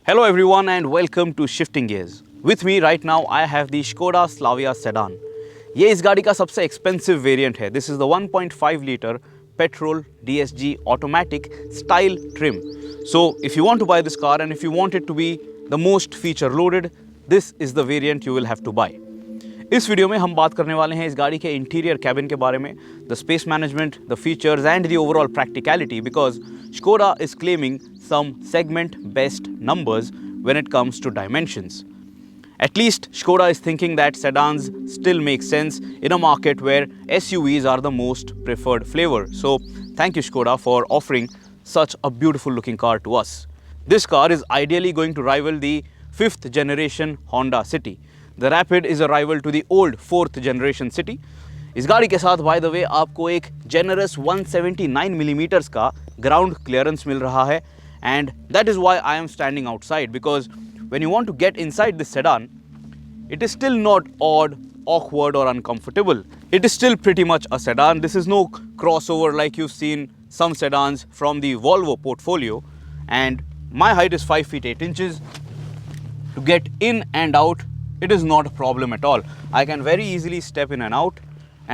Hello everyone and welcome to Shifting Gears. With me right now I have the Skoda Slavia sedan. ये इस गाड़ी का सबसे expensive variant है. This is the 1.5 liter petrol DSG automatic style trim. So if you want to buy this car and if you want it to be the most feature loaded, this is the variant you will have to buy. इस video में हम बात करने वाले हैं इस गाड़ी के इंटीरियर कैबिन के बारे में, the space management, the features and the overall practicality, because Skoda is claiming some segment best numbers when it comes to dimensions. At least Skoda is thinking that sedans still make sense in a market where SUVs are the most preferred flavor. So thank you Skoda for offering such a beautiful looking car to us. This car is ideally going to rival the 5th generation Honda City. The Rapid is a rival to the old 4th generation City. इस गाड़ी के साथ bye the way आपको एक generous 179 millimetres का ground clearance मिल रहा है, and that is why I am standing outside, because when you want to get inside this sedan, it is still not odd, awkward or uncomfortable. It is still pretty much a sedan. This is no crossover like you've seen some sedans from the Volvo portfolio, and my height is 5 feet 8 inches. To get in and out, it is not a problem at all. I can very easily step in and out.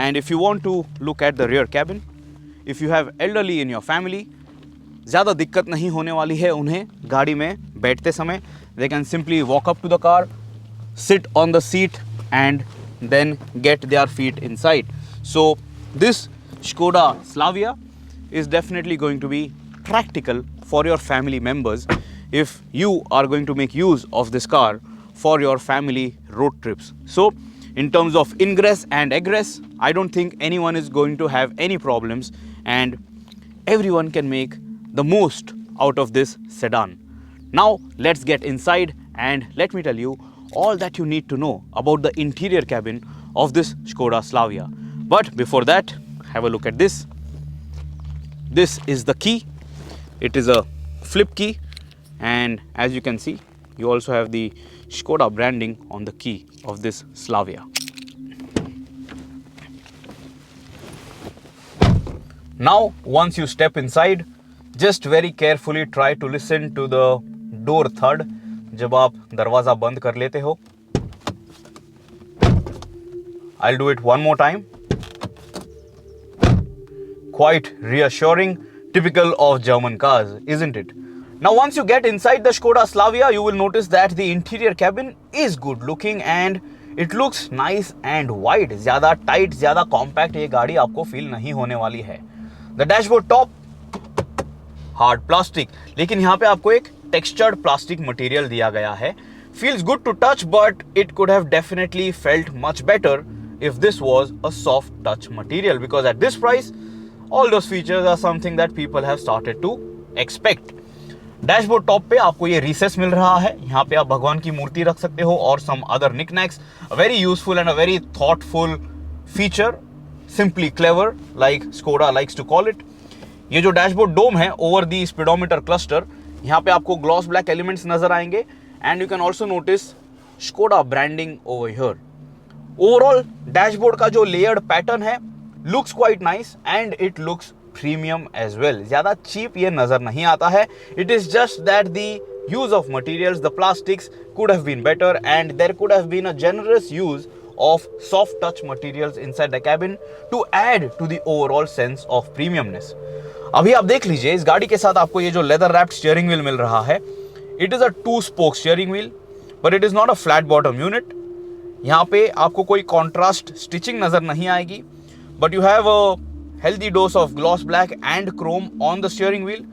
And if you want to look at the rear cabin, if you have elderly in your family, ज़्यादा दिक्कत नहीं होने वाली है उन्हें गाड़ी में बैठते समय. They can simply walk up to the car, sit on the seat and then get their feet inside. So this Skoda Slavia is definitely going to be practical for your family members if you are going to make use of this car for your family road trips. So in terms of ingress and egress, I don't think anyone is going to have any problems, and everyone can make the most out of this sedan. Now let's get inside and let me tell you all that you need to know about the interior cabin of this Skoda Slavia. But before that, have a look at this. This is the key. It is a flip key, and as you can see, you also have the Skoda branding on the key of this Slavia. Now once you step inside, just very carefully try to listen to the door thud जब आप दरवाज़ा बंद कर लेते हो. I'll do it one more time. Quite reassuring, typical of German cars, isn't it? Now once you get inside the Skoda Slavia, you will notice that the interior cabin is good looking and it looks nice and wide. ज़्यादा tight, ज़्यादा compact ये गाड़ी आपको feel नहीं होने वाली है. The dashboard top, hard plastic, लेकिन यहाँ पे आपको एक textured plastic material दिया गया है. Feels good to touch, but it could have definitely felt much better if this was a soft touch material, because at this price, all those features are something that people have started to expect. Dashboard top पे आपको ये recess मिल रहा है. यहाँ पे आप भगवान की मूर्ति रख सकते हो और some other knickknacks. Very useful and a very thoughtful feature, simply clever like Skoda likes to call it. ये जो डैशबोर्ड डोम है ओवर दी स्पीडोमीटर क्लस्टर, यहाँ पे आपको ग्लॉस ब्लैक एलिमेंट्स नजर आएंगे, and you can also notice Skoda branding over here. Overall dashboard का जो लेयर्ड पैटर्न है looks quite nice and it looks premium as well. ज्यादा चीप ये नजर नहीं आता है. It is just that the use of materials, the plastics could have been better and there could have been a generous use of soft touch materials inside the cabin to add to the overall sense of premiumness. अभी आप देख लीजिए इस गाड़ी के साथ आपको ये जो लेदर रैप्ड स्टीयरिंग व्हील मिल रहा है. It is a 2-spoke steering wheel, but it is not a flat bottom unit. यहाँ पे आपको कोई कॉन्ट्रास्ट स्टिचिंग नजर नहीं आएगी, but you have a healthy dose of gloss black and chrome on the steering wheel.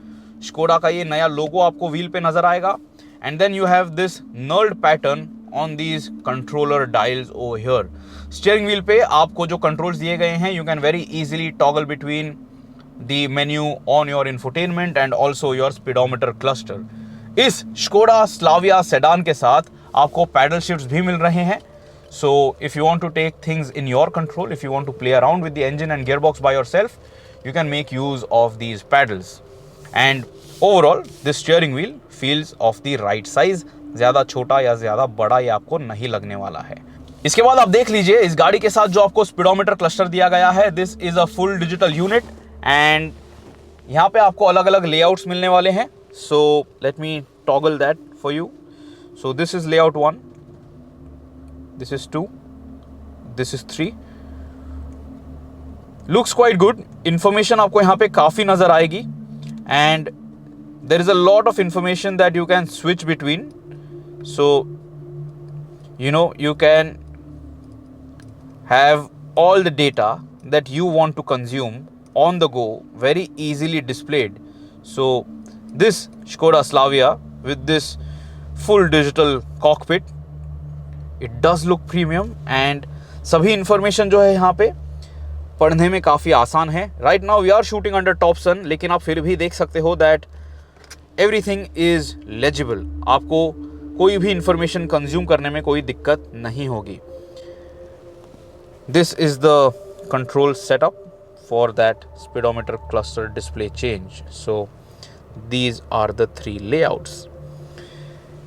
Skoda का ये नया लोगो आपको व्हील पे नजर आएगा, and then you have this knurled pattern on these controller dials over here. Steering wheel पे आपको जो controls दिए गए हैं, you can very easily toggle between the menu on your infotainment and also your speedometer cluster. इस Skoda Slavia sedan के साथ आपको paddle shifts भी मिल रहे हैं. So if you want to take things in your control, if you want to play around with the engine and gearbox by yourself, you can make use of these paddles. And overall, this steering wheel feels of the right size. ज्यादा छोटा या ज्यादा बड़ा ये आपको नहीं लगने वाला है. इसके बाद आप देख लीजिए इस गाड़ी के साथ जो आपको स्पीडोमीटर क्लस्टर दिया गया है, this is a full digital unit, and यहाँ पे आपको अलग अलग लेआउट्स मिलने वाले हैं. So let me toggle that for you. So this is layout 1, this is 2, this is 3. Looks quite good. Information आपको यहाँ पे काफ़ी नज़र आएगी, and there is a lot of information that you can switch between. So you can have all the data that you want to consume on the go very easily displayed. So this Skoda Slavia with this full digital cockpit, it does look premium, and सभी information जो है यहाँ पे पढ़ने में काफ़ी आसान है. Right now we are shooting under top sun, लेकिन आप फिर भी देख सकते हो that everything is legible. आपको कोई भी information consume करने में कोई दिक्कत नहीं होगी. This is the control setup for that speedometer cluster display change. So these are the 3 layouts.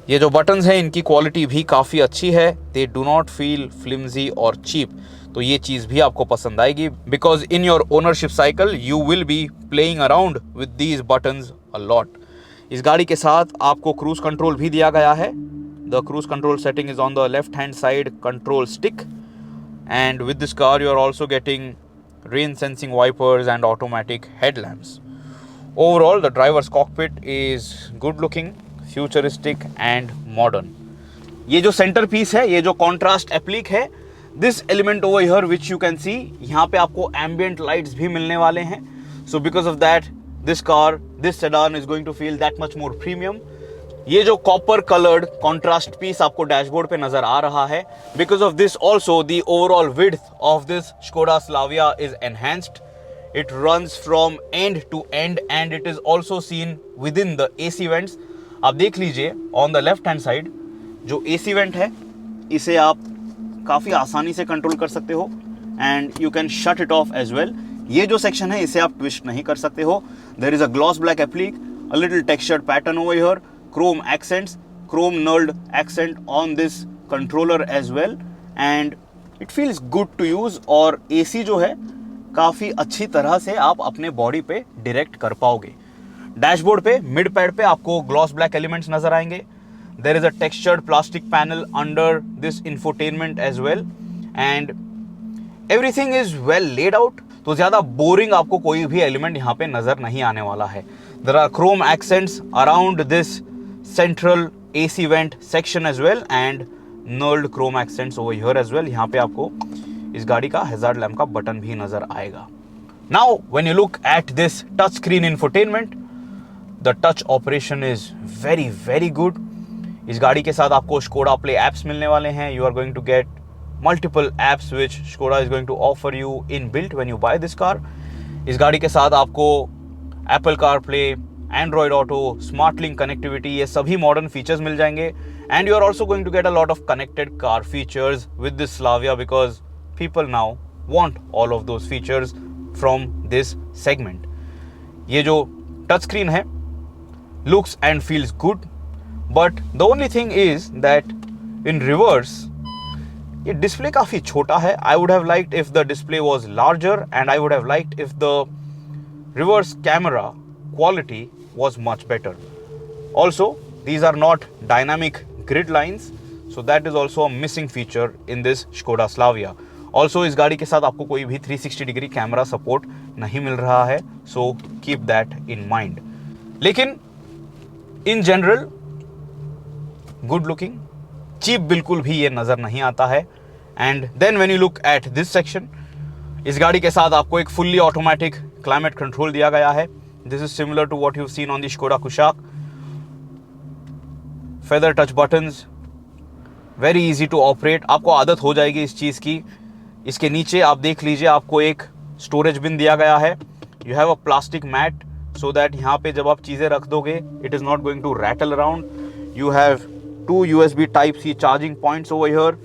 ये जो buttons हैं इनकी quality भी काफ़ी अच्छी है. They do not feel flimsy or cheap. तो ये चीज़ भी आपको पसंद आएगी, because in your ownership cycle you will be playing around with these buttons a lot. इस गाड़ी के साथ आपको cruise control भी दिया गया है. The cruise control setting is on the left hand side control stick, and with this car you are also getting rain sensing wipers and automatic headlamps. Overall the driver's cockpit is good looking, futuristic and modern. ये जो center piece है, ये जो contrast applique है, this element over here which you can see, यहाँ पे आपको ambient lights भी मिलने वाले हैं. So because of that this sedan is going to feel that much more premium. ये जो copper colored contrast piece आपको dashboard पे नजर आ रहा है, because of this also the overall width of this Skoda Slavia is enhanced. It runs from end to end and it is also seen within the AC vents. आप देख लीजिए on the left hand side जो AC vent है, इसे आप काफ़ी आसानी से कंट्रोल कर सकते हो, and you can shut it off as well. ये जो सेक्शन है इसे आप ट्विस्ट नहीं कर सकते हो. There is a gloss black applique, a little textured pattern over here, chrome accents, chrome knurled accent on this controller as well, and it feels good to use. और AC जो है काफ़ी अच्छी तरह से आप अपने बॉडी पे डायरेक्ट कर पाओगे. डैशबोर्ड पे मिड पैड पे आपको ग्लॉस ब्लैक एलिमेंट्स नजर आएंगे. There is a textured plastic panel under this infotainment as well, and everything is well laid out. तो ज़्यादा बोरिंग आपको कोई भी एलिमेंट यहाँ पे नज़र नहीं आने वाला है. There are chrome accents around this central AC vent section as well, and knurled chrome accents over here as well. यहाँ पे आपको इस गाड़ी का हैजार्ड लैम्प का बटन भी नज़र आएगा. Now when you look at this touch screen infotainment, the touch operation is very very good. इस गाड़ी के साथ आपको Skoda Play apps मिलने वाले हैं. You are going to get multiple apps which Skoda is going to offer you inbuilt when you buy this car. इस गाड़ी के साथ आपको Apple CarPlay, Android Auto, SmartLink connectivity, ये सभी modern features मिल जाएंगे. And you are also going to get a lot of connected car features with this Slavia, because people now want all of those features from this segment. ये जो touch screen है looks and feels good, but the only thing is that in reverse ये display काफ़ी छोटा है. I would have liked if the display was larger, and I would have liked if the reverse camera quality was much better. Also, these are not dynamic grid lines, so that is also a missing feature in this Skoda Slavia. Also, इस गाड़ी के साथ आपको कोई भी 360 degree camera support नहीं मिल रहा है, so keep that in mind. लेकिन in general good looking, cheap बिल्कुल भी ये नज़र नहीं आता है. And then when you look at this section, इस गाड़ी के साथ आपको एक फुल्ली ऑटोमेटिक क्लाइमेट कंट्रोल दिया गया है. This is similar to what you seen on the Skoda Kushaq. Feather touch buttons, very easy to operate. आपको आदत हो जाएगी इस चीज़ की. इसके नीचे आप देख लीजिए आपको एक स्टोरेज बिन दिया गया है. You have a plastic mat so that यहाँ पे जब आप चीज़ें रख दोगे it is not going to rattle around. You have 2 USB Type-C charging points over here.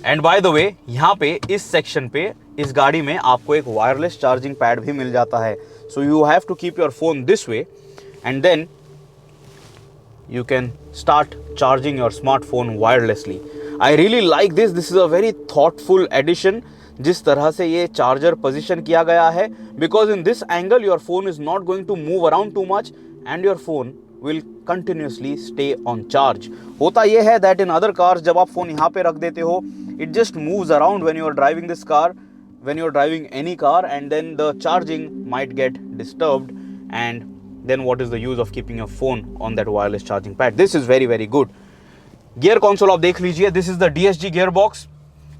And by the way यहाँ पे इस सेक्शन पे इस गाड़ी में आपको एक वायरलेस चार्जिंग पैड भी मिल जाता है. So you have to keep your phone this way and then you can start charging your smartphone wirelessly. I really like this. This is a very thoughtful addition. जिस तरह से ये charger position किया गया है, because in this angle your phone is not going to move around too much and your phone will continuously stay on charge. होता ये है that in other cars जब आप फ़ोन यहाँ पे रख देते हो, it just moves around when you are driving this car, when you are driving any car, and then the charging might get disturbed, and then what is the use of keeping your phone on that wireless charging pad? This is very very good. Gear console आप देख लीजिए, this is the DSG gear box.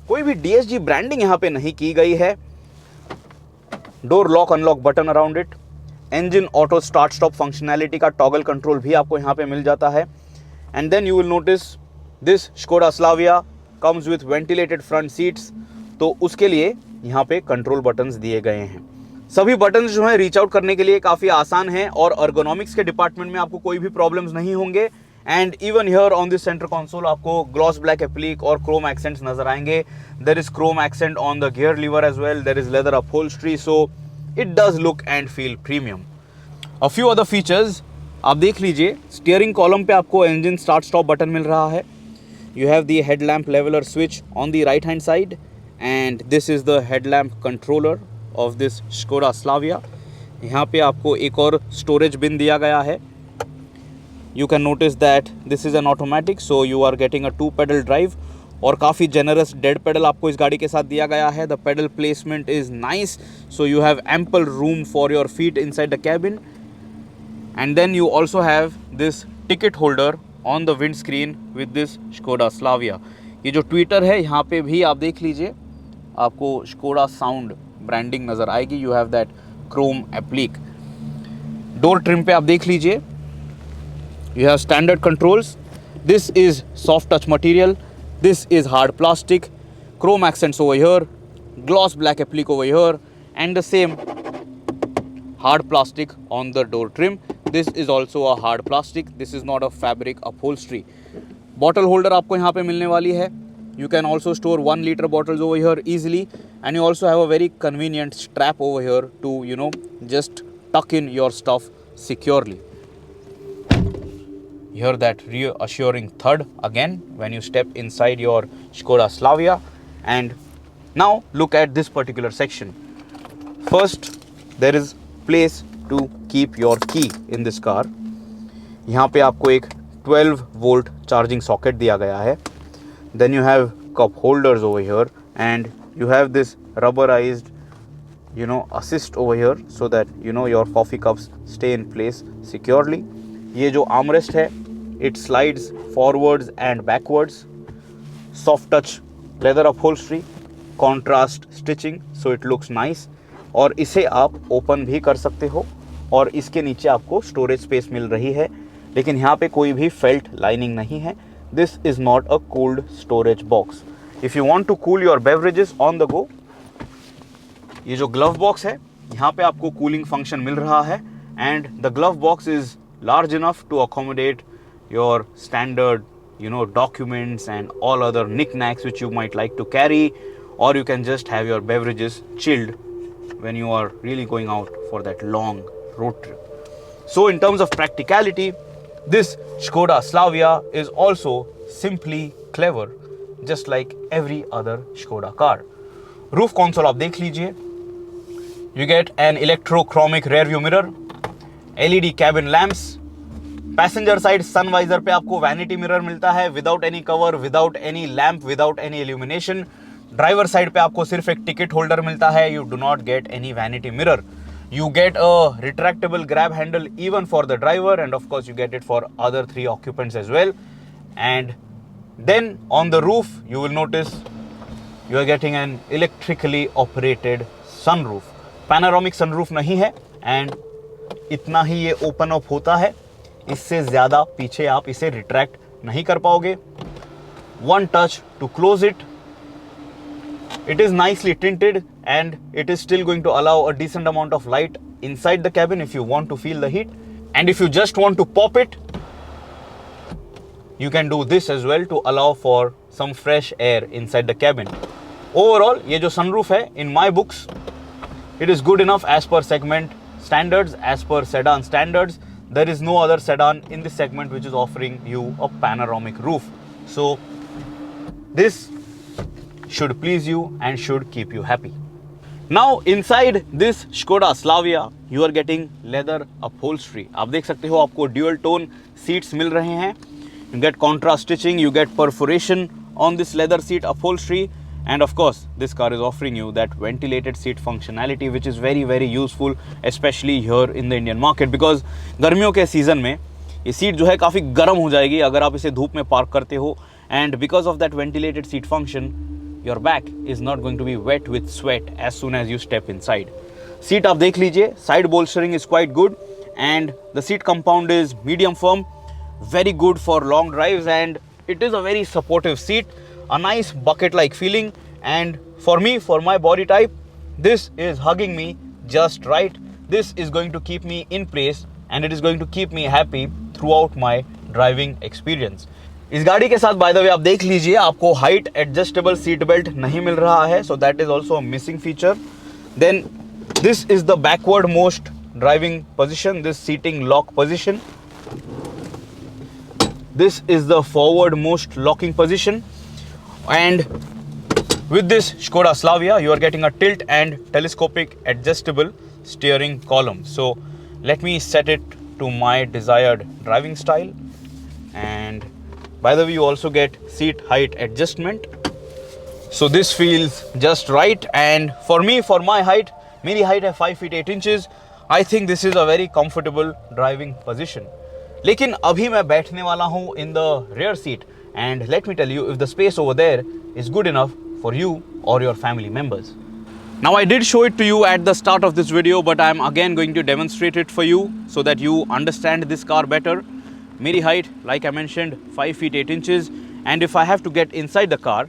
कोई भी DSG branding यहाँ पे नहीं की गई है. Door lock unlock button around it. Engine auto start stop functionality का टॉगल कंट्रोल भी आपको यहाँ पे मिल जाता है. And then you will notice this Skoda Slavia comes with ventilated front seats. तो उसके लिए यहाँ पे कंट्रोल बटन्स दिए गए हैं. सभी बटन्स जो हैं रीच आउट करने के लिए काफ़ी आसान हैं और अर्गोनॉमिक्स के डिपार्टमेंट में आपको कोई भी प्रॉब्लम्स नहीं होंगे. And even here on this centre console आपको ग्लॉस ब्लैक एप्लिक और क्रोम एक्सेंट्स नजर आएंगे. There is chrome accent on the gear lever as well. There is leather upholstery, so it does look and feel premium. A few other features आप देख लीजिए. Steering column पे आपको engine start stop button मिल रहा है. You have the headlamp leveller switch on the right hand side, and this is the headlamp controller of this Skoda Slavia. यहाँ पे आपको एक और स्टोरेज बिन दिया गया है. You can notice that this is an automatic, so you are getting a 2-pedal drive और काफ़ी generous dead pedal आपको इस गाड़ी के साथ दिया गया है. The pedal placement is nice, so you have ample room for your feet inside the cabin. And then you also have this ticket holder on the windscreen with this Skoda Slavia. ये जो Twitter है यहाँ पे भी आप देख लीजिए, आपको Skoda Sound ब्रांडिंग नज़र आएगी. You have that chrome applique. Door trim पे आप देख लीजिए, you have standard controls. This is soft touch material, this is hard plastic, chrome accents over here, gloss black applique over here, and the same hard plastic on the door trim. This is also a hard plastic, this is not a fabric upholstery. Bottle holder आपको यहाँ पे मिलने वाली है. You can also store 1 liter bottles over here easily, and you also have a very convenient strap over here to just tuck in your stuff securely. Hear that reassuring thud again when you step inside your Skoda Slavia. And now look at this particular section. First, there is place to keep your key in this car. यहाँ पे आपको एक 12 volt charging socket दिया गया है. Then you have cup holders over here, and you have this rubberized assist over here so that your coffee cups stay in place securely. ये जो armrest है, it slides forwards and backwards. Soft touch leather upholstery, contrast stitching, so it looks nice. और इसे आप open भी कर सकते हो और इसके नीचे आपको स्टोरेज स्पेस मिल रही है, लेकिन यहाँ पे कोई भी फेल्ट लाइनिंग नहीं है. This is not a cold storage box. If you want to cool your beverages on the go, ये जो ग्लव बॉक्स है यहाँ पे आपको कूलिंग फंक्शन मिल रहा है. And the glove box is large enough to accommodate your standard documents and all other knickknacks which you might like to carry, or you can just have your beverages chilled when you are really going out for that long road trip. So in terms of practicality, this Skoda Slavia is also simply clever, just like every other Skoda car. Roof console आप देख लीजिए. You get an electrochromic rear view mirror, LED cabin lamps. Passenger side sun visor पे आपको vanity mirror मिलता है without any cover, without any lamp, without any illumination. Driver side पे आपको सिर्फ एक टिकट होल्डर मिलता है. You do not get any vanity mirror. You get a retractable grab handle even for the driver, and of course you get it for other 3 occupants as well. And then on the roof you will notice you are getting an electrically operated sunroof. Panoramic sunroof नहीं है, and इतना ही ये open up होता है. इससे ज़्यादा पीछे आप इसे रिट्रैक्ट नहीं कर पाओगे. One touch to close it. It is nicely tinted, and it is still going to allow a decent amount of light inside the cabin if you want to feel the heat. And if you just want to pop it, you can do this as well to allow for some fresh air inside the cabin. Overall, ये जो sunroof है, in my books, it is good enough as per segment standards, as per sedan standards. There is no other sedan in this segment which is offering you a panoramic roof. So this should please you and should keep you happy. Now inside this Skoda Slavia you are getting leather upholstery. आप देख सकते हो आपको dual tone seats मिल रहे हैं. You get contrast stitching, you get perforation on this leather seat upholstery, and of course this car is offering you that ventilated seat functionality which is very useful especially here in the Indian market, because गर्मियों के season में ये seat जो है काफ़ी गर्म हो जाएगी अगर आप इसे धूप में पार्क करते हो, and because of that ventilated seat function your back is not going to be wet with sweat as soon as you step inside. Seat आप देख लीजिए, side bolstering is quite good and the seat compound is medium firm, very good for long drives, and it is a very supportive seat, a nice bucket like feeling, and for me, for my body type, this is hugging me just right. This is going to keep me in place and it is going to keep me happy throughout my driving experience. इस गाड़ी के साथ bye the वे आप देख लीजिए आपको height adjustable seat belt नहीं मिल रहा है, so that is also missing feature. Then this is the backward most driving position, this seating lock position. This is the forward most locking position, and with this Skoda Slavia you are getting a tilt and telescopic adjustable steering column. So let me set it to my desired driving style, and by the way you also get seat height adjustment. So this feels just right, and for me, for my height, मेरी height है 5 feet 8 inches. I think this is a very comfortable driving position. लेकिन अभी मैं बैठने वाला हूँ in the rear seat, and let me tell you if the space over there is good enough for you और your family members. Now I did show it to you at the start of this video, but I am again going to demonstrate it for you so that you understand this car better. मेरी height, like I mentioned, 5 feet 8 inches, and if I have to get inside the car,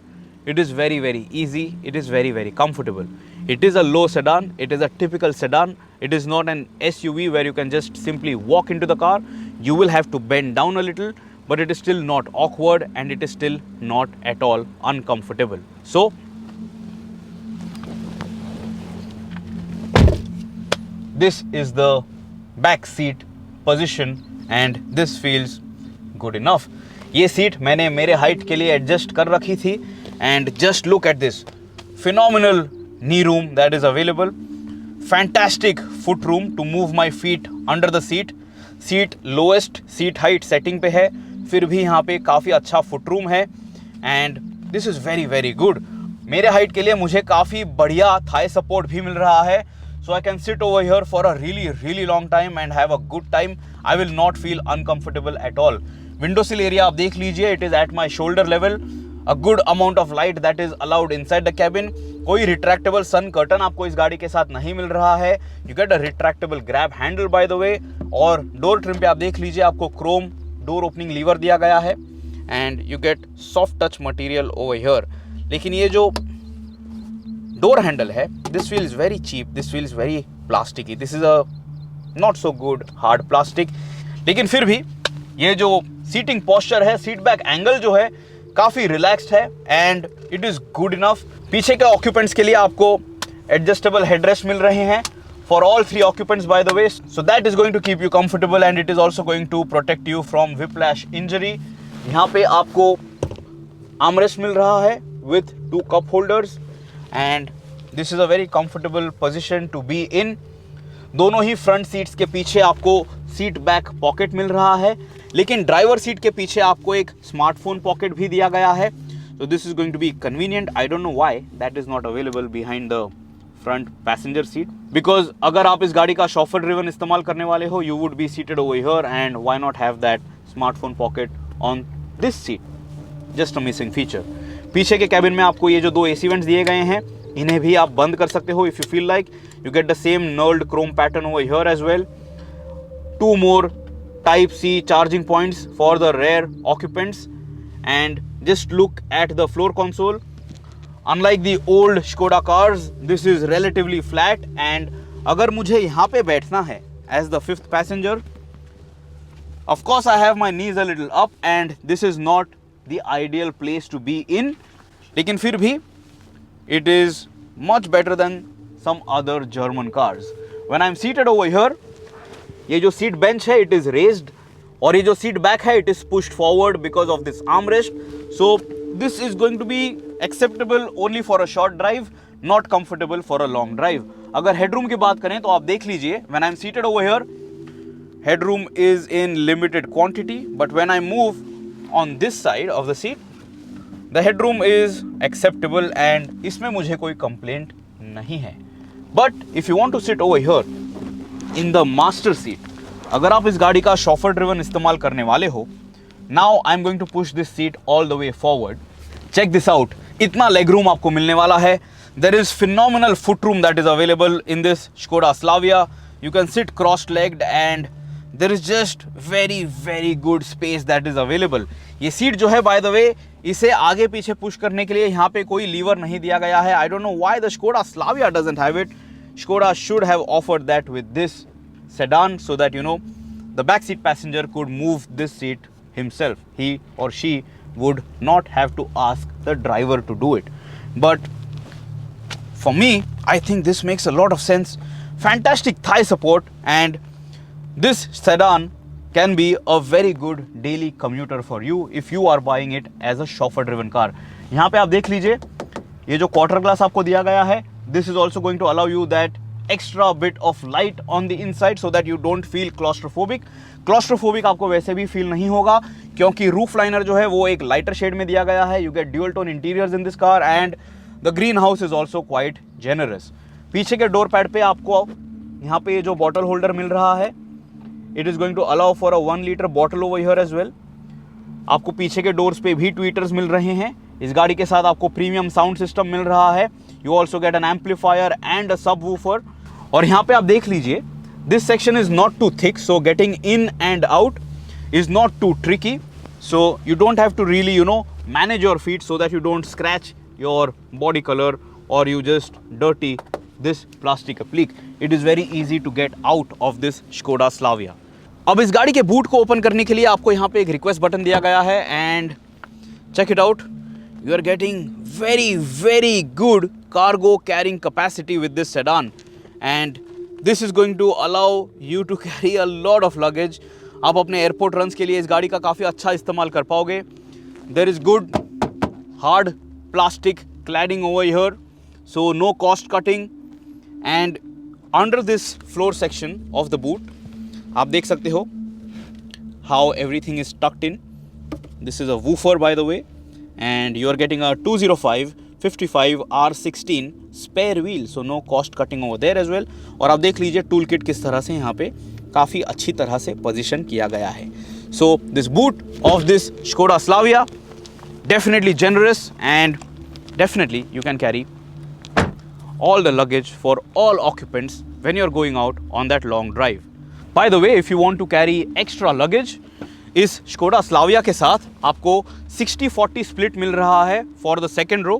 it is very easy, it is very comfortable. It is a low sedan, it is a typical sedan, it is not an SUV where you can just simply walk into the car. You will have to bend down a little, but it is still not awkward and it is still not at all uncomfortable. So this is the back seat position and this feels good enough. ये seat मैंने मेरे height के लिए adjust कर रखी थी, and just look at this phenomenal knee room that is available, fantastic foot room to move my feet under the seat. Seat lowest seat height setting पे है, फिर भी यहाँ पे काफ़ी अच्छा फुट रूम है, and this is very good. मेरे हाइट के लिए मुझे काफ़ी बढ़िया थाई सपोर्ट भी मिल रहा है, so I can sit over here for a really long time and have a good time. I will not feel uncomfortable at all. Window sill area आप देख लीजिए, it is at my shoulder level. A good amount of light that is allowed inside the cabin. कोई retractable sun curtain आपको इस गाड़ी के साथ नहीं मिल रहा है. You get a retractable grab handle by the way, और डोर ट्रिम पे आप देख लीजिए आपको क्रोम डोर ओपनिंग लीवर दिया गया है, and you get soft touch material over here. लेकिन ये जो डोर हैंडल है, this feels very cheap, this feels very plasticky, this is a not so good hard plastic. लेकिन फिर भी ये जो सीटिंग पोस्चर है, सीट बैक एंगल जो है काफ़ी रिलैक्स्ड है and it is good enough. पीछे के ऑक्यूपेंट्स के लिए आपको एडजस्टेबल हेडरेस्ट मिल रहे हैं for all 3 occupants by the way, so that is going to keep you comfortable and it is also going to protect you from whiplash injury. यहाँ पे आपको armrest मिल रहा है with 2 cup holders and this is a very comfortable position to be in. दोनों ही front seats के पीछे आपको seat back pocket मिल रहा है, लेकिन ड्राइवर सीट के पीछे आपको एक स्मार्टफोन पॉकेट भी दिया गया है. So this is going to be convenient. I don't know why that is not available behind the front passenger seat, because अगर आप इस गाड़ी का chauffeur driven इस्तेमाल करने वाले हो, you would be seated over here and why not have that smartphone pocket on this seat. Just a missing feature. पीछे के कैबिन में आपको ये जो 2 AC vents दिए गए हैं, इन्हें भी आप बंद कर सकते हो if you feel like. You get the same knurled chrome pattern over here as well. 2 more Type C charging points for the rear occupants, and just look at the floor console. Unlike the old Skoda cars, this is relatively flat, and अगर मुझे यहाँ पे बैठना है as the 5th passenger, of course I have my knees a little up and this is not the ideal place to be in, लेकिन फिर भी it is much better than some other German cars. When I'm seated over here, ये जो seat bench है, it is raised और ये जो seat back है it is pushed forward because of this armrest. So this is going to be acceptable only for a short drive, not comfortable for a long drive. अगर headroom की बात करें तो आप देख लीजिए, when I am seated over here, headroom is in limited quantity, but when I move on this side of the seat, the headroom is acceptable and इसमें मुझे कोई complaint नहीं है. But if you want to sit over here in the master seat, अगर आप इस गाड़ी का chauffeur driven इस्तेमाल करने वाले हो, now I'm going to push this seat all the way forward. Check this out, इतना leg room आपको मिलने वाला है. There is phenomenal foot room that is available in this Skoda Slavia. You can sit cross-legged and there is just very good space that is available. ये seat जो है by the way, इसे आगे पीछे पुश करने के लिए यहाँ पे कोई लीवर नहीं दिया गया है. I don't know why the Skoda Slavia doesn't have it. Skoda should have offered that with this sedan so that you know the backseat passenger could move this seat himself. He or she would not have to ask the driver to do it. But for me, I think this makes a lot of sense. Fantastic thigh support, and this sedan can be a very good daily commuter for you if you are buying it as a chauffeur driven car. यहाँ पे आप देख लीजिए, ये जो quarter glass आपको दिया गया है, this is also going to allow you that extra bit of light on the inside so that you don't feel claustrophobic. Claustrophobic आपको वैसे भी फील नहीं होगा क्योंकि रूफ लाइनर जो है वो एक लाइटर शेड में दिया गया है. You get dual tone interiors in this car and the greenhouse is also quite generous. पीछे के डोर पैड पे आपको यहाँ पे ये जो बॉटल होल्डर मिल रहा है, it is going to allow for a 1 litre bottle over here as well. आपको पीछे के डोर्स पे भी ट्वीटर्स मिल रहे हैं. इस गाड़ी के साथ आपको प्रीमियम साउंड सिस्टम मिल रहा है. You also get an amplifier and a subwoofer. और यहाँ पे आप देख लीजिए, this section is not too thick, so getting in and out is not too tricky. So you don't have to really you know manage your feet so that you don't scratch your body color or you just dirty this plastic applique. It is very easy to get out of this Skoda Slavia. अब इस गाड़ी के boot को open करने के लिए आपको यहाँ पे एक रिक्वेस्ट बटन दिया गया है and check it out. You are getting very good cargo carrying capacity with this sedan and this is going to allow you to carry a lot of luggage. आप अपने एयरपोर्ट रन्स के लिए इस गाड़ी का काफ़ी अच्छा इस्तेमाल कर पाओगे. There is good hard plastic cladding over here, so no cost cutting. And under this floor section of the boot, आप देख सकते हो how everything is tucked in. This is a woofer by the way, and you are getting a 205/55 R16 spare wheel, so no cost cutting over there as well. और आप देख लीजिए tool kit किस तरह से यहाँ पे काफ़ी अच्छी तरह से पोजीशन किया गया है. So this boot of this Skoda Slavia definitely generous and definitely you can carry all the luggage for all occupants when you're going out on that long drive. By the way, if you want to carry extra luggage, इस Skoda Slavia के साथ आपको 60-40 split मिल रहा है for the second row,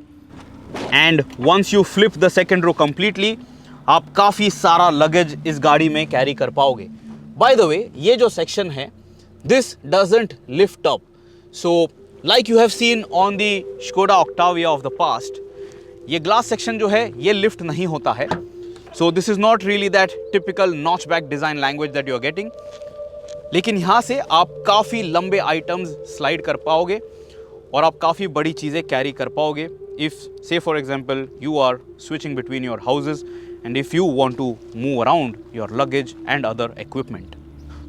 and once you flip the second row completely, आप काफ़ी सारा luggage इस गाड़ी में कैरी कर पाओगे. By the way, ये जो section है, this doesn't lift up. So, like you have seen on the Skoda Octavia of the past, ये ग्लास सेक्शन जो है ये लिफ्ट नहीं होता है. So this is not really that typical notch back design language that you are getting. लेकिन यहाँ से आप काफ़ी लंबे आइटम्स स्लाइड कर पाओगे और आप काफ़ी बड़ी चीज़ें कैरी कर पाओगे. If say for example you are switching between your houses and if you want to move around your luggage and other equipment.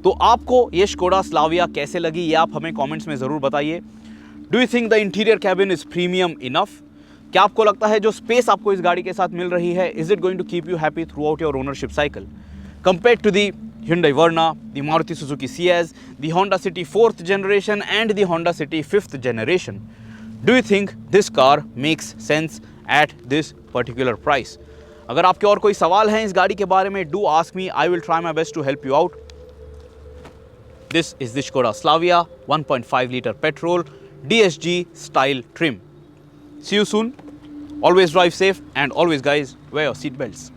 तो आपको ये Skoda Slavia कैसे लगी ये आप हमें कॉमेंट्स में ज़रूर बताइए. Do you think the interior cabin is premium enough? क्या आपको लगता है जो स्पेस आपको इस गाड़ी के साथ मिल रही है, is it going to keep you happy throughout your ownership cycle compared to the Hyundai Verna, the Maruti Suzuki Ciaz, the Honda City 4th generation and the Honda City 5th generation? Do you think this car makes sense at this particular price? अगर आपके और कोई सवाल हैं इस गाड़ी के बारे में, do ask me. I will try my best to help you out. This is the Skoda Slavia 1.5 liter petrol DSG style trim. See you soon. Always drive safe and always guys wear your seat belts.